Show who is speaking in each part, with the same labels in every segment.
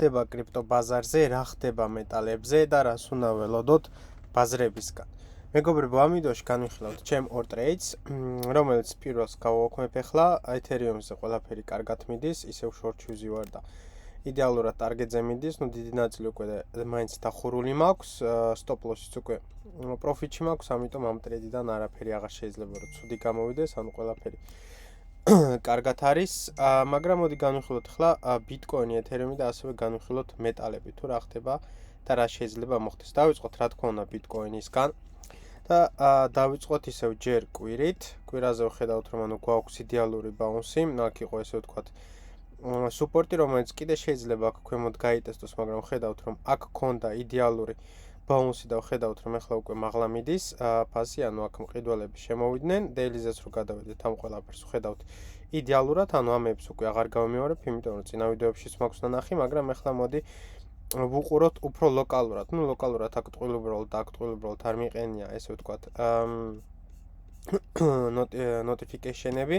Speaker 1: ხდება კრიპტო ბაზარზე, რა ხდება მეტალებზე და რას უნდა ველოდოთ ბაზრებისგან. მეგობრებო, ამ ვიდეოში განვიხილავთ ჩემ ორ ტრეიდს, რომელიც პირველს გავაოქმებ ახლა, Ethereum-ზე ყველაფერი კარგად მიდის, ისევ short-ში ვარ და იდეალურად ტარგეტზე მიდის, დიდი ნაწილი უკვე მაინც დახურული მაქვს, stop loss-იც უკვე პროფიტში მაქვს, ამიტომ ამ ტრეიდიდან არაფერი აღარ შეიძლება რომ ცუდი გამოვიდეს, ანუ ყველაფერი კარგად არის, მაგრამ მოდი განვიხილოთ ახლა Bitcoin-ი, Ethereum-ი და ასევე განვიხილოთ მეტალები, თუ რა ხდება და რა შეიძლება მოხდეს. დავიწყოთ რა თქმა უნდა Bitcoin-ისგან და დავიწყოთ ისევ ჯერ კვირით. კვირაზე ვხედავთ რომ ანუ გვაქვს იდეალური ბაუნსი, აქ იყო ესე ვთქვათ სუპორტი, რომელიც კიდე შეიძლება აქ ქვემოთ გაიტესტოს, მაგრამ ხედავთ რომ აქ ქონდა იდეალური ბაუნსი და ხედავთ რომ ახლა უკვე მაღლა მიდის ფასი, ანუ აქ მყიდველები შემოვიდნენ, დეილიზეც რო გადავედით ამ ყველაფერს ხედავთ იდეალურად, ანუ ამებს უკვე აღარ გავიმეორებ, იმიტომ რომ წინა ვიდეოებშიც მაქვს ნანახი, მაგრამ ახლა მოდი ვუყუროთ უფრო ლოკალურად. ნუ ლოკალურად აქტუალურად არ მიყენია, ესე ვთქვათ, notification-ები.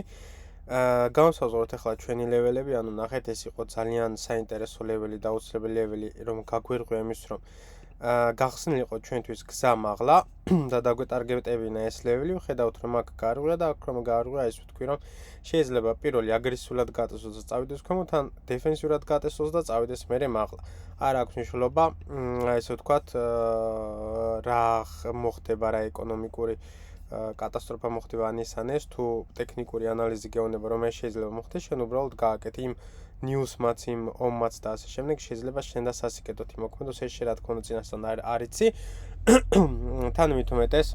Speaker 1: გავსაზღვროთ ახლა ჩვენი ლეველები, ანუ ნახეთ, ეს იყო ძალიან საინტერესო ლეველი, დაუცლებელი ლეველი, რომ გაგვირღვია იმის რომ გახსნილიყო ჩვენთვის გზა მაღლა და დაგვეტარგეტებინა ეს ლეველი, ვხედავთ რომ აქ გაარღვია და აქ რომ გაარღვია, ეს ვთქვი რომ შეიძლება პირველი აგრესიულად გატესოს და წავიდეს ქვემოთ, ან დეფენსიურად გატესოს და წავიდეს მერე მაღლა. არ აქვს მნიშვნელობა, ესე ვთქვათ, რა მოხდება, რა ეკონომიკური კატასტროფა მოხდება ან ის ან ეს, თუ ტექნიკური ანალიზი გეუბნება რომ ეს შეიძლება მოხდეს, შენ უბრალოდ გააკეთე იმ ნიუსმაც, იმ ომმაც და ასე შემდეგ, შეიძლება შენ და სასიკეთოდ იმოქმედოს, ეს რა თქმა უნდა წინასწარ არ იცი. თან მით უმეტეს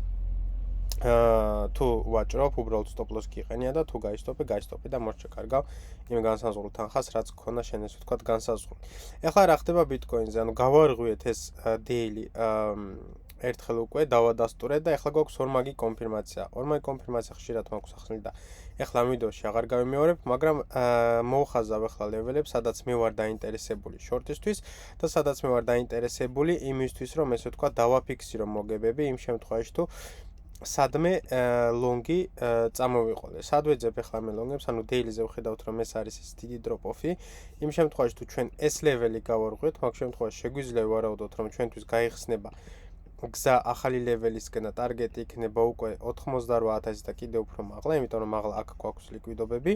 Speaker 1: თუ ვაჭრობ, უბრალოდ stop loss გიყენია და თუ გაისტოპე და მოშე კარგავ იმ განსაზღვრულ თანხას, რაც გქონდა შენ ესე ვთქვათ განსაზღვრული. ეხლა რა ხდება Bitcoin-ზე? ანუ გავარღვიეთ ეს daily ერთხელ უკვე დავადასტურეთ და ეხლა გვაქვს ორმაგი კონფირმაცია. ორმაგი კონფირმაცია ხშირად მაქვს ახსნილი და ეხლა ამ ვიდეოში აღარ გავიმეორებ, მაგრამ მოვხაზავ ახლა ლეველებს, სადაც მე ვარ დაინტერესებული short-ისთვის და სადაც მე ვარ დაინტერესებული იმისთვის, რომ ესე ვთქვათ დავაფიქსირო მოგებები იმ შემთხვევაში თუ სადმე ლონგი წამოვიყოლე. სად ვეძებ ახლა მე ლონგებს, ანუ daily-ზე ვხედავთ რომ ეს არის ეს დიდი drop-off-ი. იმ შემთხვევაში თუ ჩვენ ეს ლეველი გავარღვიეთ, მაგ შემთხვევაში შეგვიძლია ვარაუდოთ რომ ჩვენთვის გაიხსნება გზა ახალი ლეველისკენ და ტარგეტი იქნება უკვე 88,000 და კიდევ უფრო მაღლა, იმიტომ რომ მაღლა აქ გვაქვს ლიკვიდობები.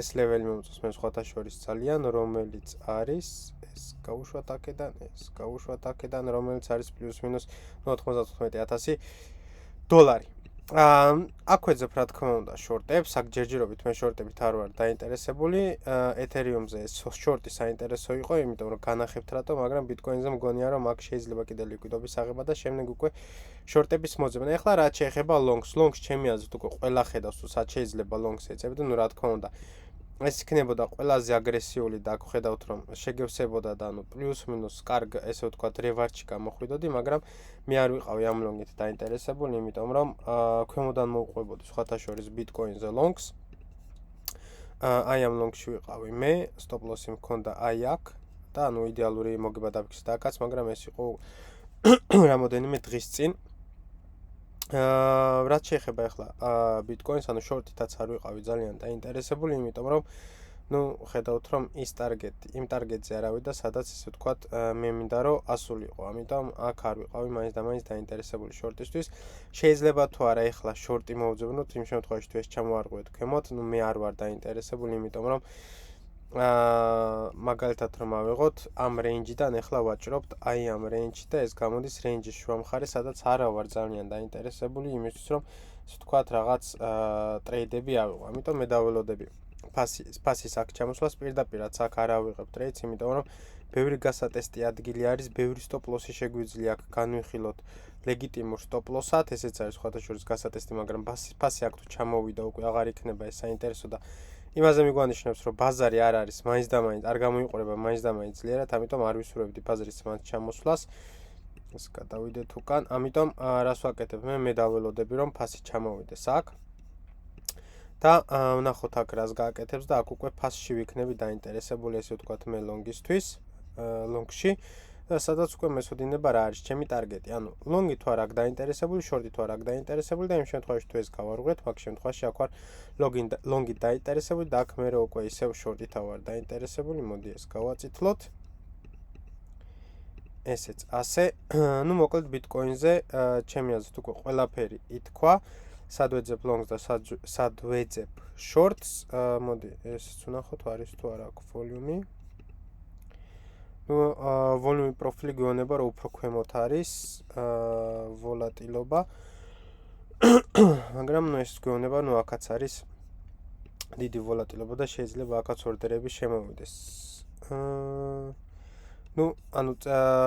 Speaker 1: ეს ლეველი მომწონს მე სხვათა შორის ძალიან, რომელიც არის ეს გავუშვათ აქედან, რომელიც არის პლუს მინუს 99,000 დოლარი. აქ ვეძებ რა თქმა უნდა შორტებს, აქ ჯერჯერობით მე შორტებით არ ვარ დაინტერესებული. Ethereum-ზე ეს შორტი საინტერესო იყო, იმიტომ რომ განახებთ რატო, მაგრამ Bitcoin-ზე მგონია რომ აქ შეიძლება კიდე ლიკვიდობის აღება და შემდეგ უკვე შორტების მოძებნა. ეხლა რა შეეხება longs ჩემი აზრით უკვე ყველა ხედავს, თუ სად შეიძლება longs ეწებდე, ნუ რა თქმა უნდა ეს იქნებოდა ყველაზე აგრესიული და აქ ხედავთ რომ შეგევსებოდა და ანუ პლუს მინუს კარგ ესე ვთქვათ რევარჩი გამოხვიდოდი, მაგრამ მე არ ვიყავი ამ ლონგით დაინტერესებული, იმიტომ რომ ქვემოდან მოვყვებოდი სხვათა შორის Bitcoin-ზე longs. აი ამ ლონგში ვიყავი მე, stop loss-ი მქონდა აი აქ და ანუ იდეალური მოგება დაფიქსირდა აქაც, მაგრამ ეს იყო რამოდენიმე დღის წინ. რაც შეეხება ახლა Bitcoin-ს, ანუ short-ითაც არ ვიყავი ძალიან დაინტერესებული, იმიტომ რომ ნუ ხედავთ რომ ის ტარგეტი, იმ ტარგეტზე არავი და სადაც ესე ვთქვათ მე მინდა რომ ასულიყო, ამიტომ აქ არ ვიყავი მაინც და მაინც დაინტერესებული short-ისთვის. შეიძლება თუ არა ახლა short-ი მოვძებნოთ, იმ შემთხვევაში თუ ეს ჩამოარღვიეთ ქვემოთ, ნუ მე არ ვარ დაინტერესებული, იმიტომ რომ მაგალითად რომ ავიღოთ ამ რეინჯიდან ახლა ვაჭრობთ აი ამ რეინჯში და ეს გამოდის რეინჯის შუა მხარე, სადაც არა ვარ ძალიან დაინტერესებული იმისთვის რომ ასე ვთქვათ რაღაც ტრეიდები ავიღო. ამიტომ მე დაველოდები ფასის აქ ჩამოსვლას, პირდაპირაც აქ არ ავიღებ ტრეიდს, იმიტომ რომ ბევრი გასატესტი ადგილი არის, ბევრი stop loss-ი შეგვიძლია აქ განვიხილოთ ლეგიტიმურ stop loss-ად, ესეც არის სხვათა შორის გასატესტი, მაგრამ ფასი აქ თუ ჩამოვიდა უკვე აღარ იქნება ეს საინტერესო და იმაზე მიგვანიშნებს რომ ბაზარი არ არის მაინც და მაინც არ გამოიყურება მაინც და მაინც ძლიერად, ამიტომ არ ვისურვებდი ბაზრის მან ჩამოსვლას. ეს გადავიდეთ უკან, ამიტომ რას ვაკეთებ? მე დაველოდები რომ ფასი ჩამოვიდეს აქ და ვნახოთ აქ რას გააკეთებს და აქ უკვე ფასში ვიქნები დაინტერესებული, ესე ვთქვათ მე ლონგისთვის, ლონგში. სადაც უკვე მესოდინება რა არის ჩემი ტარგეტი. ანუ ლონგი თუ არ აქ დაინტერესებული, შორტი თუ არ აქ დაინტერესებული და იმ შემთხვევაში თუ ეს გავარღვიეთ, მაგ შემთხვევაში აქ ვარ ლონგი დაინტერესებული და აქ მე უკვე ისევ შორტითა ვარ დაინტერესებული. მოდი ეს გავაწითლოთ. ესეც ასე. ნუ მოკლედ ბიტკოინზე ჩემი აზრით უკვე ყველაფერი ითქვა. სად ვეძებ longs და სად ვეძებ shorts. მოდი ესეც ვნახოთ არის თუ არა აქვს volume. ნუ volume პროფილი გვეუბნება რომ უფრო ქვემოთ არის ვოლატილობა. მაგრამ ნუ ეს გვეუბნება ნუ აქაც არის დიდი ვოლატილობა და შეიძლება აქაც ორდერები შემოვიდეს. ნუ ანუ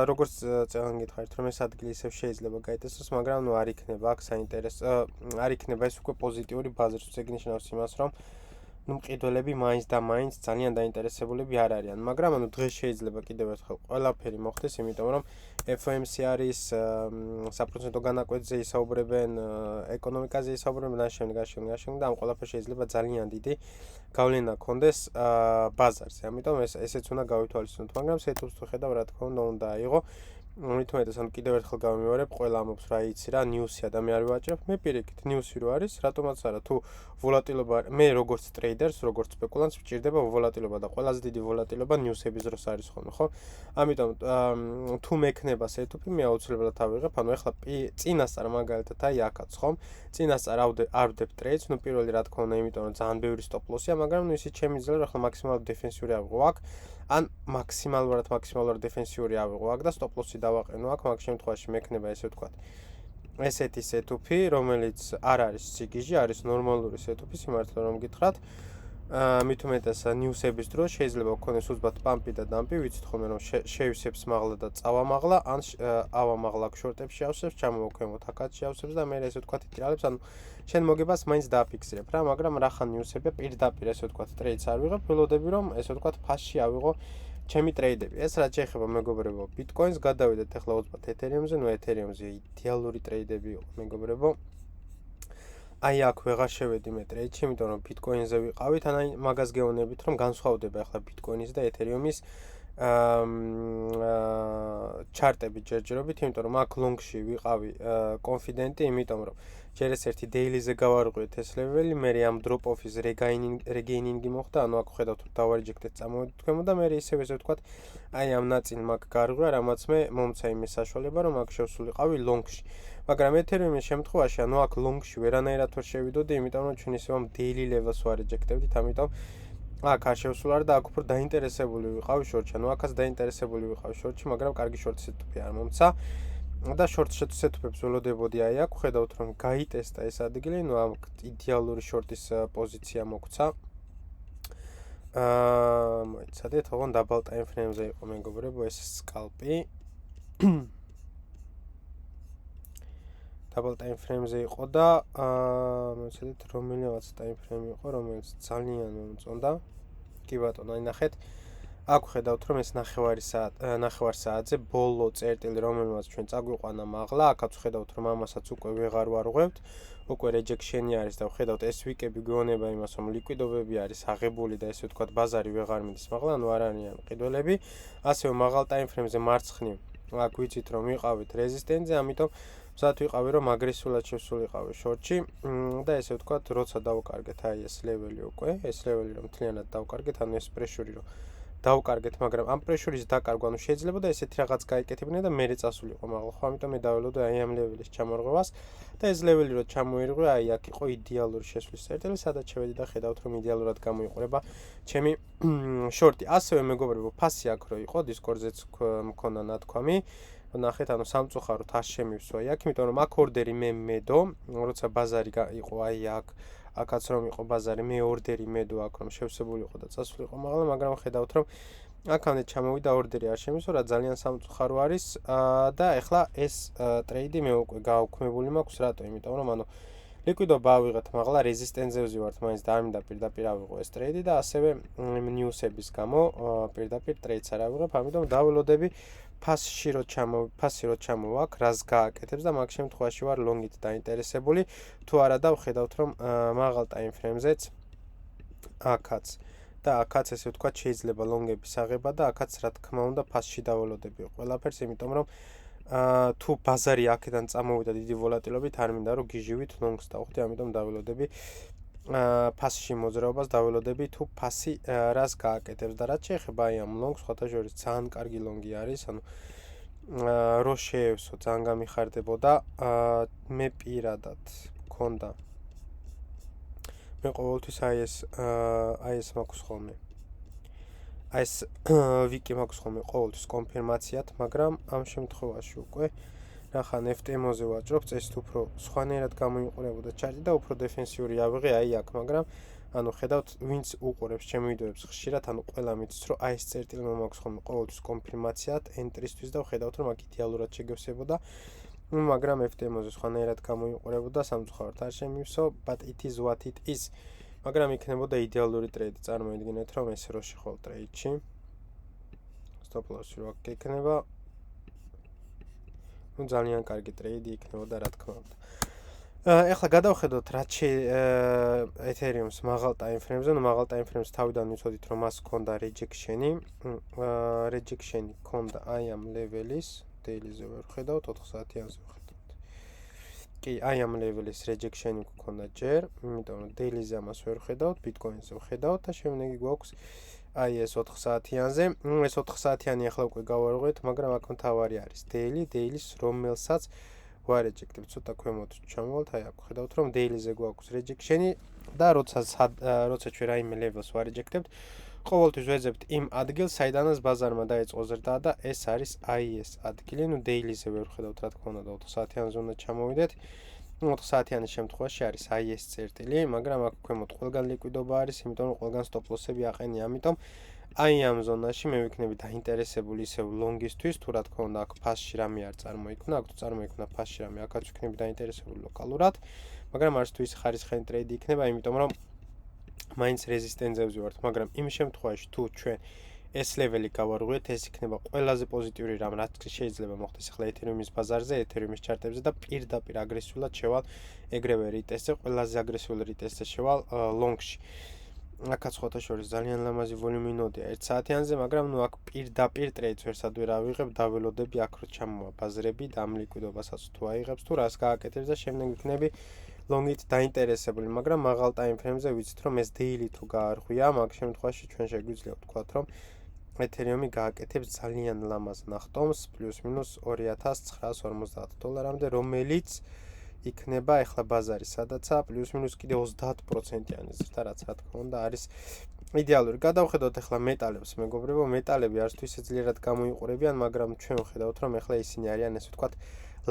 Speaker 1: როგორც წელან გითხარით რომ ეს ადგილი ისევ შეიძლება გაიტესოს, მაგრამ ნუ არ იქნება აქ საინტერესო არ იქნება ეს უკვე პოზიტიური ბაზრის ეგნიშნავს იმას რომ ნუ მყიდველები მაინც და მაინც ძალიან დაინტერესებულები არ არიან, მაგრამ ანუ დღეს შეიძლება კიდევ ერთხელ ყველაფერი მოხდეს, იმიტომ რომ FOMC არის საპროცენტო განაკვეთზე ისაუბრებენ, ეკონომიკაზე ისაუბრებენ და შემდეგ და ამ ყველაფერს შეიძლება ძალიან დიდი გავლენა ქონდეს ბაზარზე. ამიტომ ესეც უნდა გავითვალისწინოთ, მაგრამ სეტუპს თუ ხედავ რა თქმა უნდა აიღო. მithumetes ანუ კიდევ ერთხელ გავიმეორებ, ყველა ამბობს რა იცი რა, ნიუსია და მე არ ვაჭრებ. მე პირიქით ნიუსი რო არის, რატომაც არა, თუ ვოლატილობა მე როგორც ტრეიდერს, როგორც სპეკულანტს ვჭირდება ვოლატილობა და ყველაზე დიდი ვოლატილობა ნიუსების დროს არის ხოლმე, ხო? ამიტომ თუ მექნება სეტუპი, მე აუცილებლად ავიღებ, ანუ ეხლა წინასწარ მაგალითად აი აქაც, ხო? წინასწარ არ ვდებ ტრეიდს, ნუ პირველი რა თქმა უნდა, იმიტომ რომ ძალიან ბევრი სტოპ ლოსია, მაგრამ ნუ ისიც შემიძლია რომ ეხლა მაქსიმალურად დეფენსიური ავიღო აქ. ან მაქსიმალურად დეფენსიური ავიღო აქ და სტოპ ლოსი დავაყენო აქ, მაგ შემთხვევაში მექნება ესე ვთქვათ. ესეთი სეტუპი, რომელიც არ არის სიგიჟი, არის ნორმალური სეტუპი, სიმართლე რომ გითხრათ. მithumetes ნიუსების დროს შეიძლება გქონდეს უცბად პამპი და დამპი, ვიცით ხოლმე რომ შევისებს მაღლა და წავა მაღლა, ან ავა მაღლა შორტებში ავსებს, ჩამოვქვემოთ აკაცში ავსებს და მე ესე ვთქვათ იტრალებს, ანუ შენ მოგებას მაინც დააფიქსირებ რა, მაგრამ რახან ნიუსებია პირდაპირ ესე ვთქვათ ტრეიდს არ ვიღებ, ველოდები რომ ესე ვთქვათ ფასში ავიღო ჩემი ტრეიდები. ეს რაც შეეხება მეგობრებო ბიტკოინს, გადავიდეთ ახლა უცბად ეთერიუმზე, ნუ ეთერიუმზე იდეალური ტრეიდები იყო მეგობრებო. აი აქ ვეღარ შევედი მე ტრეიდში, იმიტომ რომ ბიტკოინზე ვიყავით, ან აი მაგას გეუბნებით რომ განსხვავდება ახლა ბიტკოინის და ეთერიუმის ჩარტები ჯერჯერობით, იმიტომ რომ აქ ლონგში ვიყავი კონფიდენტი, იმიტომ რომ ჯერ ეს ერთი დეილიზე გავარღვიეთ ეს ლეველი, მე ამ დროპ-ოფის რეგეინინგი მოხდა, ანუ აქ ხედავთ რომ დავარეჯექტეთ წამოვიდეთ ქვემო და მე ისევ ესე ვთქვათ, აი ამ ნაწილ მაგ გარღვია, რამაც მე მომცა იმის საშუალება, რომ აქ შევსულიყავი ლონგში. მაგრამ ეთერიუმის შემთხვევაში, ანუ აქ ლონგში ვერანაირად ვერ შევიდოდი, იმიტომ რომ ჩვენ ისევ ამ დეილი ლეველს ვარეჯექტებდით, ამიტომ აქ არ შევსულა და აქ უფრო დაინტერესებული ვიყავი შორტში, ანუ აქაც დაინტერესებული ვიყავი შორტში, მაგრამ კარგი შორტ სეტუპი არ მომცა. და შორტ სეტუპებს ველოდებოდი აი აქ, ხედავთ რომ გაიტესტა ეს ადგილი, ნუ ამ იდეალური შორტის პოზიცია მოგცა. მოიცადეთ, ოღონდ დაბალ ტაიმ ფრეიმზე იყო მეგობრებო ეს სკალპი. დაბალ ტაიმ ფრეიმზე იყო და მოიცადეთ რომელიღაც ტაიმ ფრეიმი იყო, რომელიც ძალიან მომწონდა. კი ბატონო, აი ნახეთ. აქ ხედავთ რომ ეს ნახევარ საათზე ბოლო წერტილი რომელმაც ჩვენ წაგვიყვანა მაღლა, აქაც ხედავთ რომ ამასაც უკვე ვეღარ ვარღვევთ, უკვე რეჯექშენი არის და ხედავთ ეს ვიკები გვეუბნება იმას რომ ლიკვიდობები არის აღებული და ესე ვთქვათ ბაზარი ვეღარ მიდის მაღლა, ანუ არ არიან მყიდველები. ასევე მაღალ ტაიმ ფრეიმზე მარცხნივ აქ ვიცით რომ ვიყავით რეზისტენტზე, ამიტომ მზად ვიყავი რომ აგრესიულად შევსულიყავი შორტში და ესე ვთქვათ როცა დავკარგეთ აი ეს ლეველი უკვე, ეს ლეველი რომ მთლიანად დავკარგეთ, ანუ ეს პრეშური რომ დავკარგეთ, მაგრამ ამ პრეშურის დაკარგვა, ანუ შეიძლება და ესეთი რაღაც გაიკეთებინა და მერე წასულიყო მაღლა, ხო, ამიტომ მე დაველოდო აი ამ ლეველის ჩამორღვევას და ეს ლეველი რო ჩამოირღვე, აი აქ იყო იდეალური შესვლის წერტილი, სადაც შევედი და ხედავთ რომ იდეალურად გამოიყურება ჩემი შორტი. ასევე მეგობრებო, ფასი აქ რო იყო, დისკორდზეც მქონდა ნათქვამი. ნახეთ, ანუ სამწუხაროდ არ შემივსვა აქ, იმიტომ რომ აქ ორდერი მე მედო, როცა ბაზარი იყო აი აქ აქაც რომ იყო ბაზარი, მე ორდერი მედო აქ რომ შევსებულიყო და წასულიყო მაღლა, მაგრამ ხედავთ რომ აქამდე ჩამოვიდა ორდერი არ შემისვა, რა ძალიან სამწუხარო არის და ეხლა ეს ტრეიდი მე უკვე გააუქმებული მაქვს, რატო? იმიტომ რომ ანუ ლიკვიდობა ავიღეთ მაღლა, რეზისტენტზე ვზივართ მაინც და ამინდა პირდაპირ ავიღო ეს ტრეიდი და ასევე ნიუსების გამო პირდაპირ ტრეიდს არ ავიღებ, ამიტომ დაველოდები ფასში რო ჩამოვა აქ, რას გააკეთებს და მაგ შემთხვევაში ვარ ლონგით დაინტერესებული, თუ არა და ვხედავთ რომ მაღალ ტაიმ ფრეიმზეც აქაც და აქაც ესე ვთქვათ შეიძლება ლონგების აღება და აქაც რა თქმა უნდა ფასში დაველოდები ყველაფერს, იმიტომ რომ თუ ბაზარი აქედან წამოვიდა დიდი ვოლატილობით, არ მინდა რომ გიჟივით ლონგს დავხდი, ამიტომ დაველოდები ფასში მოძრაობას დაველოდები თუ ფასი რას გააკეთებს და რაც შეეხება აი ამ ლონგს, სხვათა შორის ძალიან კარგი ლონგი არის, ანუ რო შეევსო ძალიან გამიხარდებოდა მე პირადად მქონდა მე ყოველთვის აი ეს მაქვს ხოლმე აი ეს ვიკი მაქვს ხოლმე ყოველთვის კონფირმაციად მაგრამ ამ შემთხვევაში უკვე ნახა FTMO-ზე ვაჭრობ წესით უფრო სხვანაირად გამოიყურებოდა ჩარტი და უფრო დეფენსიური ავიღე აი აქ მაგრამ ანუ ხედავთ ვინც უყურებს ჩემი ვიდეოებს ხშირად ანუ ყველა მიცის რომ აი ეს წერტილი მაქვს ხოლმე ყოველთვის კონფირმაციად ენტრისთვის და ხედავთ რომ აქ იდეალურად შეგევსებოდა მაგრამ FTMO-ზე სხვანაირად გამოიყურებოდა სამწუხაროდ არ შემივსო but it is what it is მაგრამ იქნებოდა იდეალური ტრეიდი წარმოიდგინეთ რომ ეს რო შეხვალ ტრეიდში stop loss-ი რო აქ იქნება ძალიან კარგი ტრეიდი იქნებოდა რა თქმა უნდა ეხლა გადავხედოთ რაც Ethereum-ს მაღალ ტაიმფრეიმზე, ნუ მაღალ ტაიმფრეიმს თავიდან ვიცოდით რომ მას ჰქონდა rejection-ი ჰქონდა აი ამ ლეველის daily-ზე ვერ ხედავთ 4 საათიანზე ვხედავთ. კი, აი ამ ლეველის rejection-ი გქონდა ჯერ, იმიტომ რომ daily-ზე ამას ვერ ხედავთ, Bitcoin-ზე ვხედავთ და შემდეგი გვაქვს აი ეს 4 საათიანზე. ეს 4 საათიანი ახლა უკვე გავარღვევთ, მაგრამ აქ მთავარი არის daily-ს რომელსაც ვარეჯექტებ ცოტა ქვემოთ ჩამოვალთ აი აქ ხედავთ რომ daily-ზე გვაქვს rejection-ი და როცა ჩვენ რაიმე level-ს ვარეჯექტებთ ყოველთვის ვეძებთ იმ ადგილს საიდანაც ბაზარმა დაიწყო ზრდა და ეს არის აი ეს ადგილი ნუ daily-ზე ვერ ხედავთ რა თქმა უნდა 4 საათიანზე უნდა ჩამოვიდეთ 4 საათიანის შემთხვევაში არის აი ეს წერტილი მაგრამ აქ ქვემოთ ყველგან ლიკვიდობა არის იმიტომ რომ ყველგან stop loss-ები აყენია ამიტომ აი ამ ზონაში მე ვიქნები დაინტერესებული ისევ ლონგისთვის თუ რა თქმა უნდა აქ ფასში რამე არ წარმოიქმნა აქ თუ წარმოიქმნა ფასში რამე აქაც ვიქნები დაინტერესებული ლოკალურად მაგრამ არც თუ ის ხარისხიანი ტრეიდი იქნება იმიტომ რომ მაინც რეზისტენციებზე ვართ მაგრამ იმ შემთხვევაში თუ ჩვენ ეს ლეველი გავარღვიეთ ეს იქნება ყველაზე პოზიტიური რამ რაც შეიძლება მოხდეს ახლა Ethereum-ის ბაზარზე Ethereum-ის ჩარტებზე და პირდაპირ აგრესიულად შევალ ეგრევე რიტესტზე ყველაზე აგრესიული რიტესტზე შევალ ლონგში აქაც ხოთა შორის ძალიან ლამაზი ვოლიუმი ნოდია 1 საათიანზე, მაგრამ ნუ აქ პირდაპირ ტრეიდს ვერსად ვერ ავიღებ, დაველოდები აქ რო ჩამოვა ბაზრები და ამ ლიკვიდობასაც თუ აიღებს თუ რას გააკეთებს და შემდეგ ვიქნები ლონგით დაინტერესებული, მაგრამ მაღალ ტაიმფრეიმზე ვიცით რომ ეს daily თუ გაარღვია, მაგ შემთხვევაში ჩვენ შეგვიძლია ვთქვათ რომ Ethereum-ი გააკეთებს ძალიან ლამაზ ნახტომს პლუს-მინუს $2950 რომელიც იქნება ახლა ბაზარი სადაცა პლუს-მინუს კიდე 30%-იანი ზრდა რაც რა თქმა უნდა არის იდეალური. გადავხედოთ ახლა მეტალებს, მეგობრებო, მეტალები არც თუ ისე ძლიერად გამოიყურებიან, მაგრამ ჩვენ ვხედავთ რომ ახლა ისინი არიან ესე ვთქვათ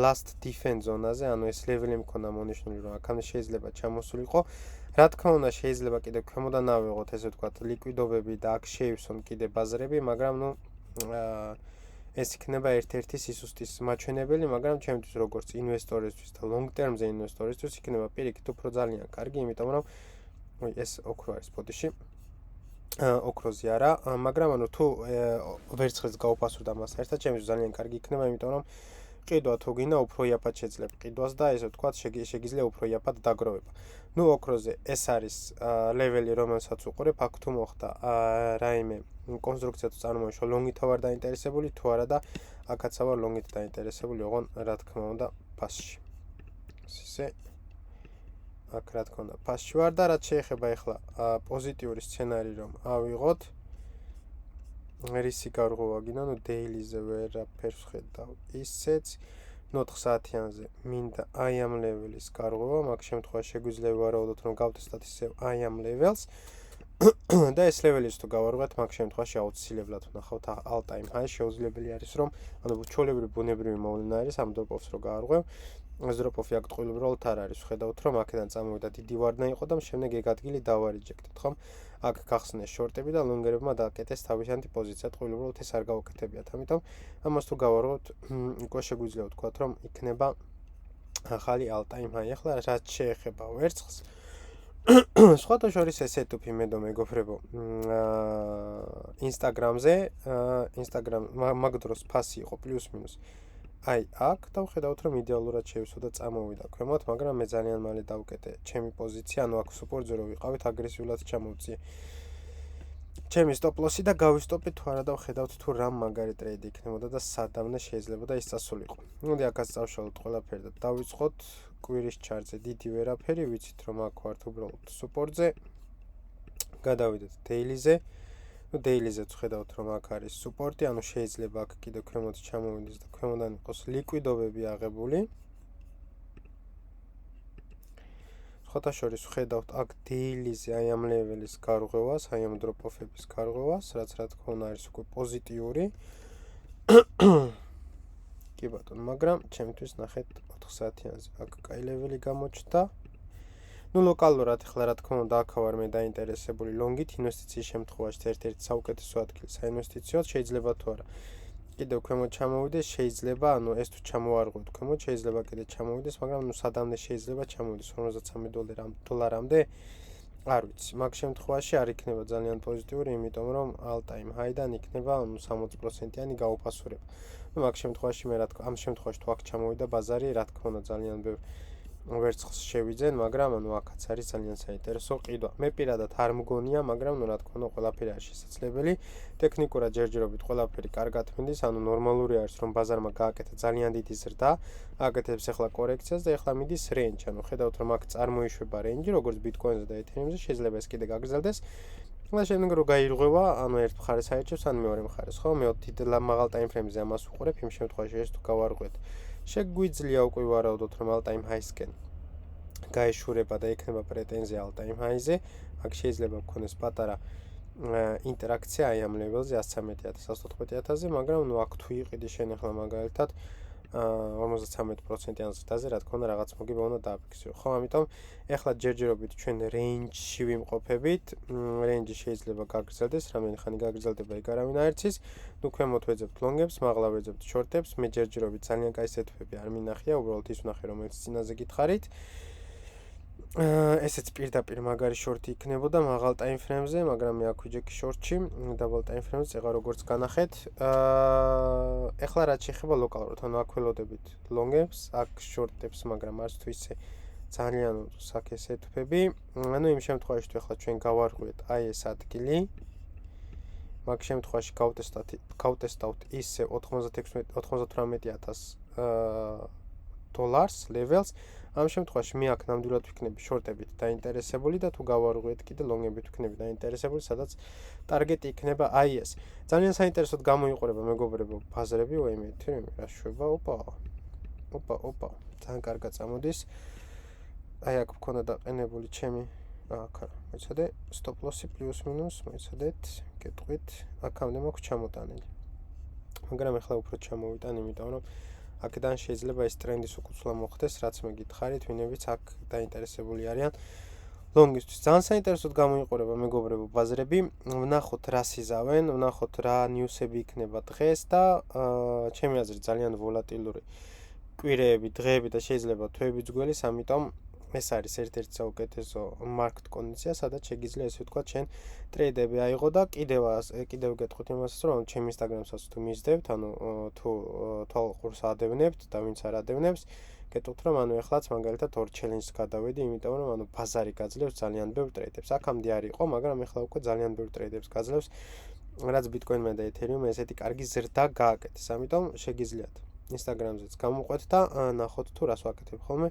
Speaker 1: last defense ზონაზე, ანუ ეს ლეველი მქონდა მონიშნული რომ აქამდე შეიძლება ჩამოსულიყო. რა თქმა უნდა შეიძლება კიდე ქვემოდან ავიღოთ ესე ვთქვათ ლიკვიდობები და აქ შეივსონ კიდე ბაზრები, მაგრამ ნუ ეს იქნება ერთ-ერთი სისუსტის მაჩვენებელი, მაგრამ ჩემთვის როგორც ინვესტორისთვის და long term-ზე ინვესტორისთვის იქნება პირიქით უფრო ძალიან კარგი, იმიტომ რომ ეს ოქრო არის ბოდიში. ოქროზე არა, მაგრამ ანუ თუ ვერცხლს გაუფასურდა მას ერთად, ჩემთვის ძალიან კარგი იქნება, იმიტომ რომ ყიდვა თუ გინდა უფრო იაფად შეძლებ ყიდვას და ესე ვთქვათ შეგიძლია უფრო იაფად დაგროვება. ნუ ოქროზე ეს არის ლეველი, რომელსაც უყურებ, აქ თუ მოხდა რაიმე კონსტრუქცია თუ წარმოიშვა ლონგით ვარ დაინტერესებული თუ არა და აქაც ვარ ლონგით დაინტერესებული, ოღონ რა თქმა უნდა ფასში. ისე აქ რა თქმა უნდა ფასში ვარ და რაც შეეხება ახლა პოზიტიური სცენარი რომ ავიღოთ რისი გარღვევა გინდა, ნუ daily-ზე ვერაფერს ხედავ ისეც 4 საათიანზე მინდა აი ამ ლეველის გარღვევა, მაგ შემთხვევაში შეგვიძლია ვარაუდოთ რომ გავტესტოთ ისევ აი ამ ლეველს და ეს ლეველის თუ გავარღვიათ, მაგ შემთხვევაში აუცილებლად ვნახავთ all time high შეუძლებელი არის რომ ანუ ჩვეულებრივი ბუნებრივი მოვლენა არის ამ დროპ-ოფს რო გაარღვევ ეს დროპ-ოფი აქ ტყუილუბრალოდ არ არის, ხედავთ რომ აქედან წამოვიდა დიდი ვარდნა იყო და შემდეგ ეგ ადგილი დავარეჯექტეთ, ხომ? აქ გახსნეს შორტები და ლონგერებმა დააკეთეს თავიანთი პოზიცია, ტყუილუბრალოდ ეს არ გავაკეთებიათ, ამიტომ ამას თუ გავარღვევთ, უკვე შეგვიძლია ვთქვათ რომ იქნება ახალი all time high. ახლა რაც შეეხება ვერცხლს სხვათა შორის ეს ეტუპი მედო მეგობრებო Instagram-ზე მაგ დროს ფასი იყო პლუს-მინუს აი აქ და ვხედავთ რომ იდეალურად შევისო და წამოვიდა ქვემოთ, მაგრამ მე ძალიან მალე დავკეტე ჩემი პოზიცია, ანუ აქ სუპორტზე რო ვიყავით აგრესიულად ჩამოვწიე ჩემი stop loss-ი და გავისტოპე თუ არა და ვხედავთ თუ რა მაგარი ტრეიდი იქნებოდა და სადამნე შეიძლება და ის წასულიყო. მოდი აქაც წავშალოთ ყველაფერი და დავიწყოთ კვირის ჩარტზე დიდი ვერაფერი, ვიცით რომ აქ ვართ უბრალოდ სუპორტზე. გადავიდეთ daily-ზე. ნუ დეილიზეც ხედავთ რომ აქ არის სუპორტი, ანუ შეიძლება აქ კიდე ქვემოთ ჩამოვიდეს და ქვემოდან იყოს ლიკვიდობები აღებული. ხოთა შორის ხედავთ აქ დეილიზე აი ამ ლეველის გარღვევას, აი ამ დროპ-ოფების გარღვევას, რაც რა თქმა უნდა არის უკვე პოზიტიური. კი ბატონო, მაგრამ ჩემთვის ნახეთ 4 საათიანზე აქ კაი ლეველი გამოჩნდა. ნუ ლოკალურად ახლა რა თქმა უნდა აქ ვარ მე დაინტერესებული ლონგით ინვესტიციის შემთხვევაში ერთ-ერთი საუკეთესო ადგილი საინვესტიციოდ შეიძლება თუ არა. კიდევ ქვემოთ ჩამოვიდეს, შეიძლება, ანუ ეს თუ ჩამოვარღვევთ ქვემოთ, შეიძლება კიდე ჩამოვიდეს, მაგრამ ნუ სადამდე შეიძლება ჩამოვიდეს $53 დოლარამდე. არ ვიცი, მაგ შემთხვევაში არ იქნება ძალიან პოზიტიური, იმიტომ რომ all time high-დან იქნება 60%-იანი გაუფასურება. ნუ მაგ შემთხვევაში მე რა თქმა, ამ შემთხვევაში თუ აქ ჩამოვიდა ბაზარი, რა თქმა უნდა ძალიან ბევრ ვერცხლს შევიძენ, მაგრამ ანუ აქაც არის ძალიან საინტერესო ყიდვა. მე პირადად არ მგონია, მაგრამ ნუ რა თქმა უნდა ყველაფერი არის შესაძლებელი. ტექნიკურად ჯერჯერობით ყველაფერი კარგად მინდის, ანუ ნორმალური არის რომ ბაზარმა გააკეთა ძალიან დიდი ზრდა, აკეთებს ახლა კორექციას და ახლა მიდის რენჯი, ანუ ხედავთ რომ აქ წარმოიშვება რენჯი, როგორც ბიტკოინზე და ეთერიუმზე, შეიძლება ეს კიდე გაგრძელდეს. და შემდეგ რო გაირღვევა, ანუ ერთ მხარეს აირჩევს, ან მეორე მხარეს, ხო? მე დიდ მაღალ ტაიმფრეიმზე ამას უყურებ, იმ შემთხვევაში ეს თუ გავარღვევთ, შეგვიძლია უკვე ვარაუდოთ რომ all time high-სკენ გაეშურება და ექნება პრეტენზია all time high-ზე. აქ შეიძლება გქონდეს პატარა ინტერაქცია აი ამ ლეველზე 113,000-114,000-ზე, მაგრამ ნუ აქ თუ იყიდი შენ ახლა მაგალითად 53%-იან ზრდაზე, რა თქმა უნდა რაღაც მოგება უნდა დააფიქსირო. ხო, ამიტომ ახლა ჯერჯერობით ჩვენ რენჯში ვიმყოფებით. რენჯი შეიძლება გაგრძელდეს, რამდენი ხანი გაგრძელდება იქ არავინ არ იცის. ნუ ქვემოთ ვეძებთ ლონგებს, მაღლა ვეძებთ შორტებს. მე ჯერჯერობით ძალიან კაი სეტვები არ მინახია, უბრალოდ ის ვნახე, რომელიც წინაზე გითხარით. ესეც პირდაპირ მაგარი შორტი იქნებოდა მაღალ ტაიმფრეიმზე, მაგრამ მე აქ ვიჯექი შორტში, დაბალ ტაიმფრეიმზე წეღა როგორც განახეთ. ეხლა რაც შეეხება ლოკალურად, ანუ აქ ველოდებით ლონგებს, აქ შორტებს, მაგრამ არც თუ ისე ძალიან საკე სეტვები. ანუ იმ შემთხვევაში თუ ეხლა ჩვენ გავარღვევთ აი ეს ადგილი, მაგ შემთხვევაში გავტესტავთ ისე 98,000 დოლარს ლეველს. ამ შემთხვევაში მე აქ ნამდვილად ვიქნები შორტებით დაინტერესებული და თუ გავარღვევთ კიდე ლონგებით ვიქნები დაინტერესებული, სადაც ტარგეტი იქნება აი ეს. ძალიან საინტერესოდ გამოიყურება მეგობრებო ბაზრები, ვაიმე ეთერიმი რა შვება, ოპა, ძალიან კარგად წამოდის. აი აქ მქონდა დაყენებული ჩემი აქ მოიცადე stop loss-ი პლუს მინუს, მოიცადეთ, გეტყვით, აქამდე მაქვს ჩამოტანილი. მაგრამ ახლა უფრო ჩამოვიტან, იმიტომ რომ აქედან შეიძლება ეს ტრენდის უკუცვლა მოხდეს, რაც მე გითხარით, ვინებიც აქ დაინტერესებული არიან ლონგისთვის. ძალიან საინტერესოდ გამოიყურება მეგობრებო ბაზრები. ვნახოთ რა სიზავენ, ვნახოთ რა ნიუსები იქნება დღეს და ჩემი აზრით ძალიან ვოლატილური კვირეები, დღეები და შეიძლება თვეებიც გველის, ამიტომ ეს არის ერთ-ერთი საუკეთესო მარკეტ კონდიცია, სადაც შეგიძლია ესე ვთქვათ, შენ ტრეიდები აიღო და კიდევ გეტყვით იმასაც, რომ ჩემ ინსტაგრამსაც თუ მისდევთ, ანუ თუ თვალყურს ადევნებთ და ვინც არ ადევნებს, გეტყვით, რომ ანუ ეხლაც მაგალითად ორ ჩელენჯს გადავედი, იმიტომ რომ ანუ ბაზარი გაძლევს ძალიან ბევრ ტრეიდებს. აქამდე არ იყო, მაგრამ ეხლა უკვე ძალიან ბევრ ტრეიდებს გაძლევს, რაც ბიტკოინმა და ეთერიუმმა ესეთი კარგი ზრდა გააკეთეს. ამიტომ შეგიძლიათ ინსტაგრამზეც გამოყვეთ და ნახოთ თუ რას ვაკეთებ ხოლმე.